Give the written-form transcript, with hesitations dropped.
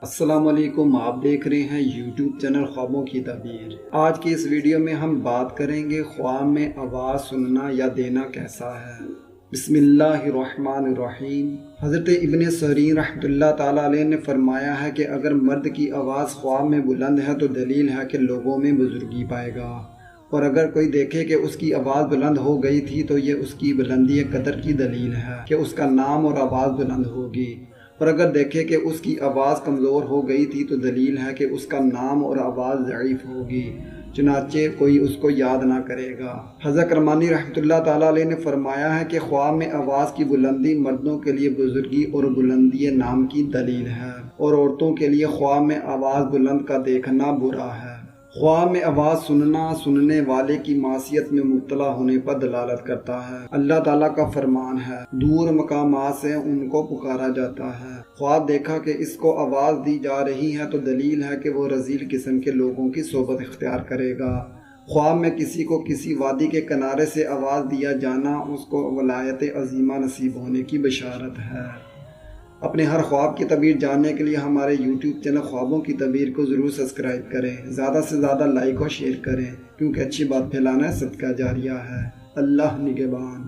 السلام علیکم، آپ دیکھ رہے ہیں یوٹیوب چینل خوابوں کی تعبیر۔ آج کی اس ویڈیو میں ہم بات کریں گے خواب میں آواز سننا یا دینا کیسا ہے۔ بسم اللہ الرحمن الرحیم۔ حضرت ابن سیرین رحمۃ اللہ تعالیٰ علیہ نے فرمایا ہے کہ اگر مرد کی آواز خواب میں بلند ہے تو دلیل ہے کہ لوگوں میں بزرگی پائے گا، اور اگر کوئی دیکھے کہ اس کی آواز بلند ہو گئی تھی تو یہ اس کی بلندی قدر کی دلیل ہے کہ اس کا نام اور آواز بلند ہوگی، اور اگر دیکھے کہ اس کی آواز کمزور ہو گئی تھی تو دلیل ہے کہ اس کا نام اور آواز ضعیف ہوگی، چنانچہ کوئی اس کو یاد نہ کرے گا۔ حضرت کرمانی رحمۃ اللہ تعالیٰ علیہ نے فرمایا ہے کہ خواب میں آواز کی بلندی مردوں کے لیے بزرگی اور بلندی نام کی دلیل ہے، اور عورتوں کے لیے خواب میں آواز بلند کا دیکھنا برا ہے۔ خواب میں آواز سننا سننے والے کی معصیت میں مبتلا ہونے پر دلالت کرتا ہے۔ اللہ تعالیٰ کا فرمان ہے، دور مقامات سے ان کو پکارا جاتا ہے۔ خواب دیکھا کہ اس کو آواز دی جا رہی ہے تو دلیل ہے کہ وہ رذیل قسم کے لوگوں کی صحبت اختیار کرے گا۔ خواب میں کسی کو کسی وادی کے کنارے سے آواز دیا جانا اس کو ولایت عظیمہ نصیب ہونے کی بشارت ہے۔ اپنے ہر خواب کی تعبیر جاننے کے لیے ہمارے یوٹیوب چینل خوابوں کی تعبیر کو ضرور سبسکرائب کریں، زیادہ سے زیادہ لائک اور شیئر کریں، کیونکہ اچھی بات پھیلانا صدقہ جاریہ ہے۔ اللہ نگہبان۔